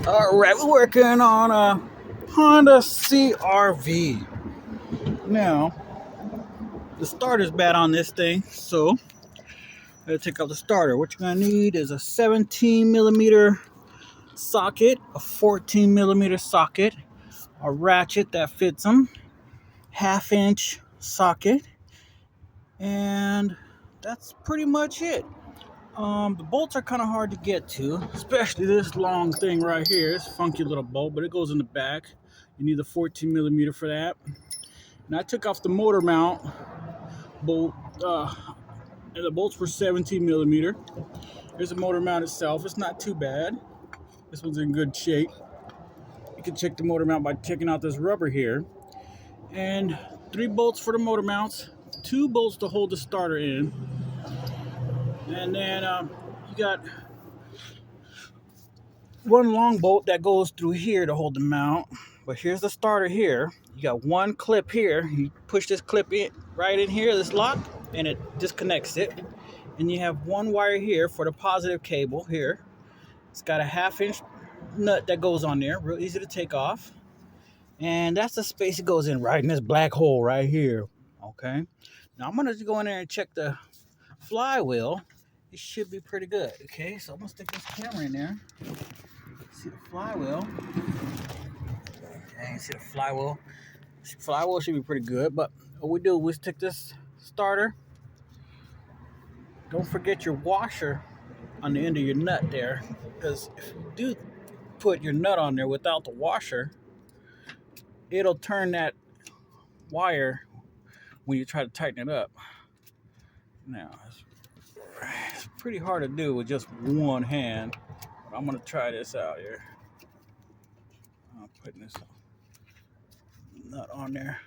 All right, we're working on a Honda CRV. Now, the starter's bad on this thing, so let's take out the starter. What you're gonna need is a 17 millimeter socket, a 14 millimeter socket, a ratchet that fits them, half-inch socket, and that's pretty much it. The bolts are kind of hard to get to, especially this long thing right here. It's a funky little bolt, but it goes in the back. You need the 14 millimeter for that. And I took off the motor mount bolt, and the bolts were 17 millimeter. Here's the motor mount itself. It's not too bad. This one's in good shape. You can check the motor mount by checking out this rubber here. And 3 bolts for the motor mounts, 2 bolts to hold the starter in. And then you got 1 long bolt that goes through here to hold the mount. But here's the starter here. You got 1 clip here. You push this clip in right in here, this lock, and it disconnects it. And you have 1 wire here for the positive cable here. It's got a 1/2-inch nut that goes on there, real easy to take off. And that's the space it goes in, right in this black hole right here. Okay. Now I'm gonna just go in there and check the flywheel. It should be pretty good. Okay, so I'm gonna stick this camera in there. See the flywheel. Okay, see the flywheel. Flywheel should be pretty good, but what we do, we stick this starter. Don't forget your washer on the end of your nut there, because if you do put your nut on there without the washer, it'll turn that wire when you try to tighten it up. Now, it's pretty hard to do with just one hand, but I'm gonna try this out here. I'm putting this nut on there.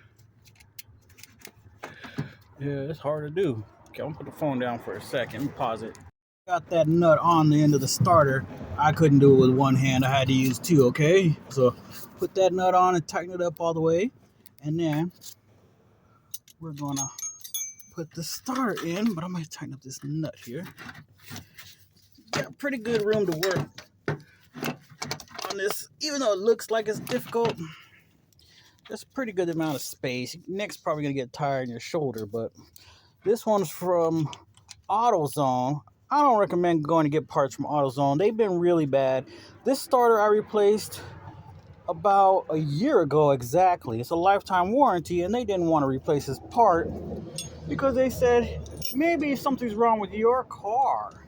Yeah, it's hard to do. Okay, I'm gonna put the phone down for a second. Let me pause it. Got that nut on the end of the starter. I couldn't do it with one hand. I had to use 2, okay? So put that nut on and tighten it up all the way. And then we're gonna put the starter in, but I'm gonna tighten up this nut here. Got pretty good room to work on this, even though it looks like it's difficult. That's a pretty good amount of space. Next, probably gonna get tired in your shoulder, but this one's from AutoZone. I don't recommend going to get parts from AutoZone. They've been really bad. This starter I replaced about a year ago exactly. It's a lifetime warranty, and they didn't want to replace this part because they said maybe something's wrong with your car.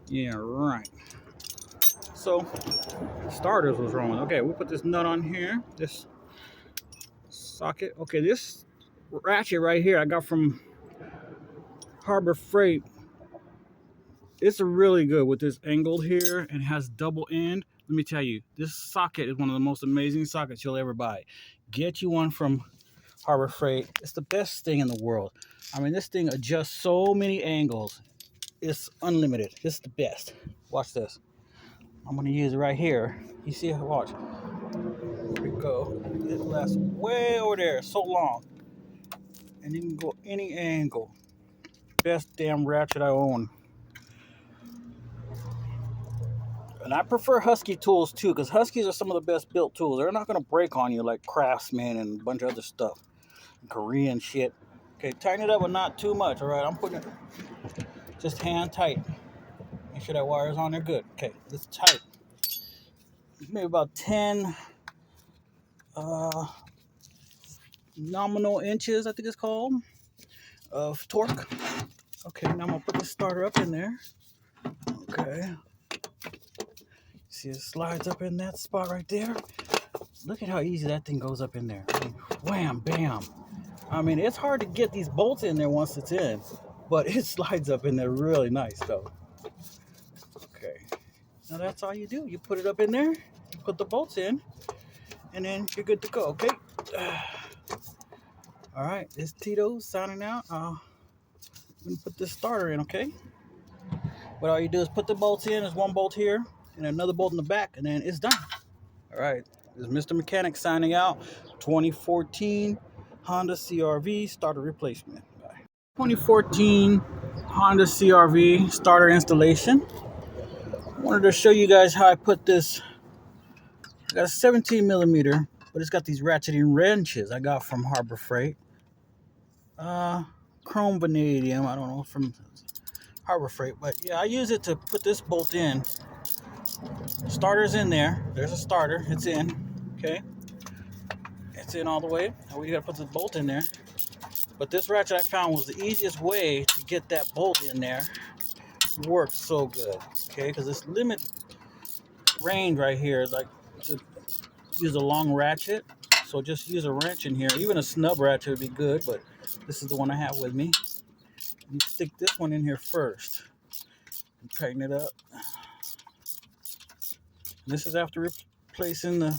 Yeah, right. So, starters was wrong. Okay, we put this nut on here. This socket. Okay, this ratchet right here I got from Harbor Freight. It's really good with this angled here and has double end. Let me tell you, this socket is one of the most amazing sockets you'll ever buy. Get you one from Harbor Freight. It's the best thing in the world. I mean, this thing adjusts so many angles. It's unlimited. This is the best. Watch this. I'm going to use it right here. You see it? Watch. Here we go. It lasts way over there. So long. And you can go any angle. Best damn ratchet I own. And I prefer Husky tools too, because Huskies are some of the best built tools. They're not going to break on you like Craftsman and a bunch of other stuff. Korean shit. Okay, tighten it up, but not too much. All right, I'm putting it just hand tight. Make sure that wire's on there good. Okay, it's tight. Maybe about 10 nominal inches, I think it's called, of torque. Okay, now I'm going to put the starter up in there. Okay. See, it slides up in that spot right there. Look at how easy that thing goes up in there. I mean, wham, bam. I mean, it's hard to get these bolts in there once it's in, but it slides up in there really nice, though. Okay. Now that's all you do. You put it up in there, you put the bolts in, and then you're good to go, okay? All right, it's Tito signing out. I'm going to put this starter in, okay? What all you do is put the bolts in. There's 1 bolt here and another bolt in the back, and then it's done. All right, this is Mr. Mechanic signing out. 2014 Honda CRV starter replacement. Bye. 2014 Honda CRV starter installation. I wanted to show you guys how I put this I got a 17 millimeter, but it's got these ratcheting wrenches I got from Harbor Freight. Chrome vanadium, I don't know, from Harbor Freight, but yeah, I use it to put this bolt in. Starter's in there. There's a starter. It's in. Okay. It's in all the way. Now we gotta put the bolt in there. But this ratchet I found was the easiest way to get that bolt in there. Works so good. Okay, because this limit range right here is like to use a long ratchet. So just use a wrench in here. Even a snub ratchet would be good, but this is the one I have with me. You stick this one in here first and tighten it up. This is after replacing the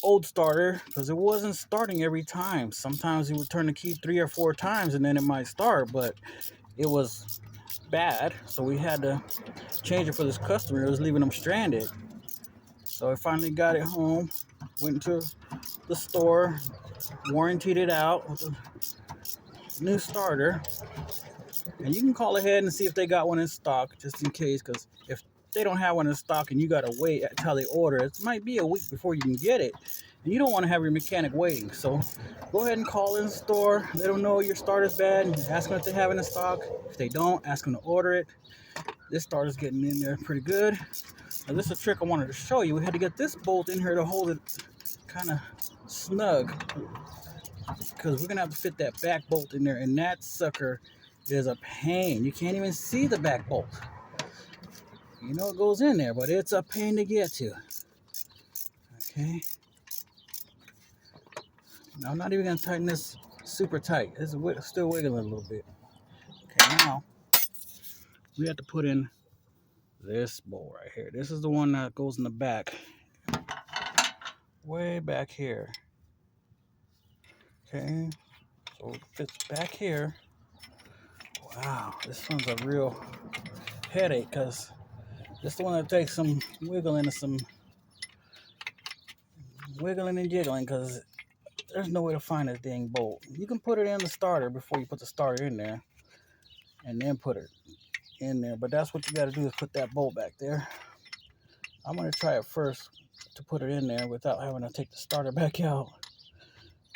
old starter because it wasn't starting every time. Sometimes it would turn the key 3 or 4 times and then it might start, but it was bad, so we had to change it for this customer. It was leaving them stranded. So I finally got it home, went to the store, warrantied it out with a new starter, and you can call ahead and see if they got one in stock just in case, because if they don't have one in stock and you gotta wait until they order it, it might be a week before you can get it, and you don't want to have your mechanic waiting. So go ahead and call in the store, let them know your starter's bad, and ask them if they have it in stock. If they don't, ask them to order it. This starter's getting in there pretty good. Now this is a trick I wanted to show you. We had to get this bolt in here to hold it kind of snug, because we're gonna have to fit that back bolt in there, and that sucker is a pain. You can't even see the back bolt. You know it goes in there, but it's a pain to get to. Okay. Now I'm not even gonna tighten this super tight. It's still wiggling a little bit. Okay, now we have to put in this bolt right here. This is the one that goes in the back, way back here. Okay, so it fits back here. Wow, this one's a real headache because this is the one that takes some wiggling and jiggling, because there's no way to find this dang bolt. You can put it in the starter before you put the starter in there and then put it in there, but that's what you got to do, is put that bolt back there. I'm going to try it first to put it in there without having to take the starter back out.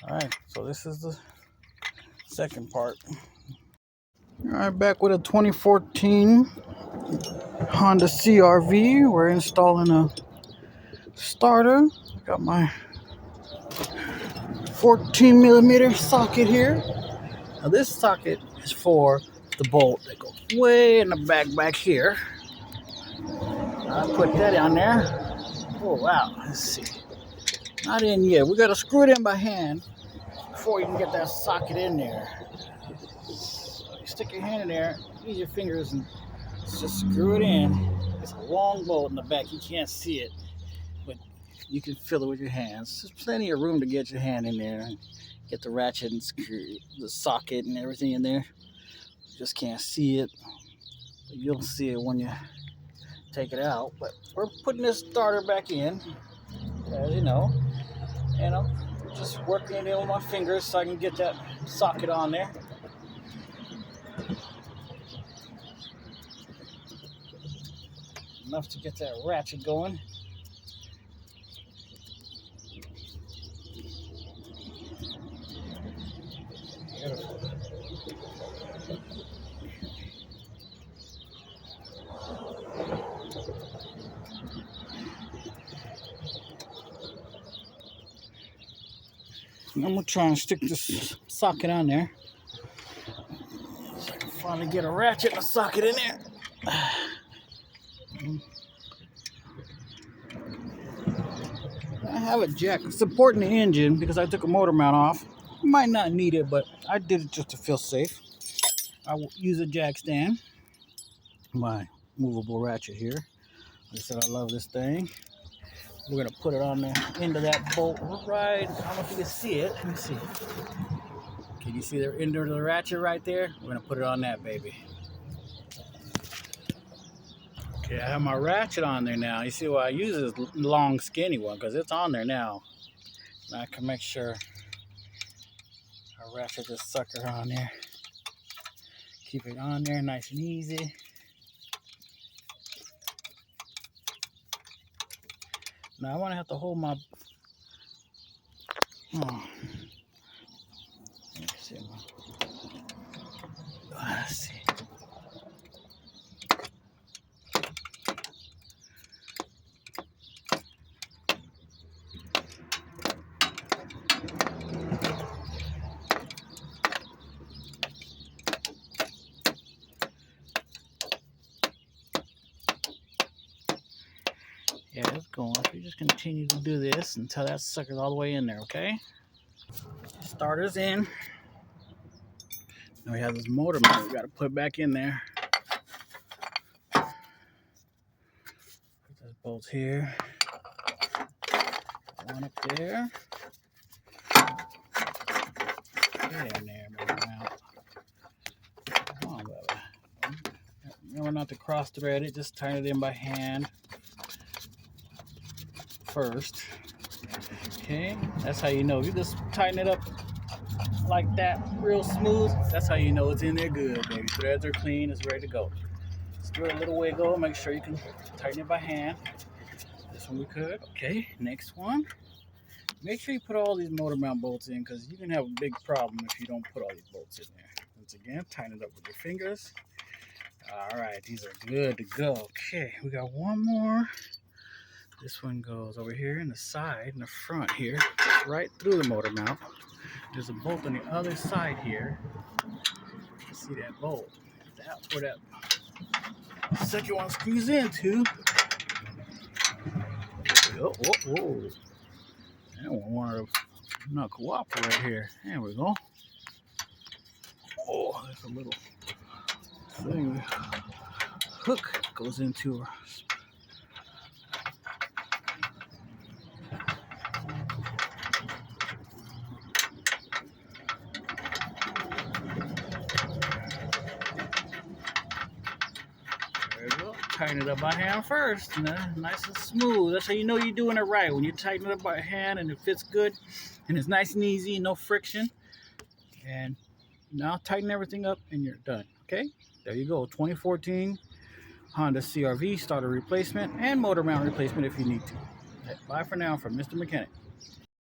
All right, so this is the second part. All right, back with a 2014 Honda CR-V. We're installing a starter. Got my 14 millimeter socket here. Now this socket is for the bolt that goes way in the back here. I put that on there. Oh wow, let's see. Not in yet. We gotta screw it in by hand before you can get that socket in there. So you stick your hand in there, use your fingers, and just screw it in. It's a long bolt in the back. You can't see it, but you can feel it with your hands. There's plenty of room to get your hand in there and get the ratchet and screw the socket and everything in there. You just can't see it. But you'll see it when you take it out. But we're putting this starter back in, as you know, and I'm just working it in with my fingers so I can get that socket on there. Enough to get that ratchet going. Beautiful. I'm gonna try and stick this socket on there so I can finally get a ratchet and a socket in there. I have a jack supporting the engine because I took a motor mount off. You might not need it, but I did it just to feel safe. I will use a jack stand, my movable ratchet here. Like I said, I love this thing. We're gonna put it on the end of that bolt right. I don't know if you can see it. Let me see. Can you see the end of the ratchet right there? We're gonna put it on that baby. Okay, I have my ratchet on there now. You see why I use this long skinny one, because it's on there now. Now I can make sure I ratchet this sucker on there. Keep it on there nice and easy. Now I want to have to hold my. Oh. Let's see. Let's see. Yeah, it's going. So you just continue to do this until that sucker's all the way in there, okay? Starter's in. Now we have this motor mount we got to put back in there. Put those bolts here. One up there. Get in there, motor mount. Come on, baby. Remember not to cross thread it, just turn it in by hand first. Okay, that's how you know. If you just tighten it up like that, real smooth, that's how you know it's in there good, baby. Threads are clean, it's ready to go. Just give it a little wiggle, make sure you can tighten it by hand. This one we could. Okay, next one. Make sure you put all these motor mount bolts in because you can have a big problem if you don't put all these bolts in there. Once again, tighten it up with your fingers. All right, these are good to go. Okay, we got one more. This one goes over here in the side, in the front here, right through the motor mount. There's a bolt on the other side here. See that bolt? That's where that second one screws into. Oh, whoa, whoa. That one wanted to not cooperate here. There we go. Oh, there's a little thing. Hook goes into her. There we go. Tighten it up by hand first. Nice and smooth. That's how you know you're doing it right. When you tighten it up by hand and it fits good and it's nice and easy, no friction. And now tighten everything up and you're done. Okay? There you go. 2014 Honda CR-V starter replacement and motor mount replacement if you need to. Bye for now from Mr. Mechanic.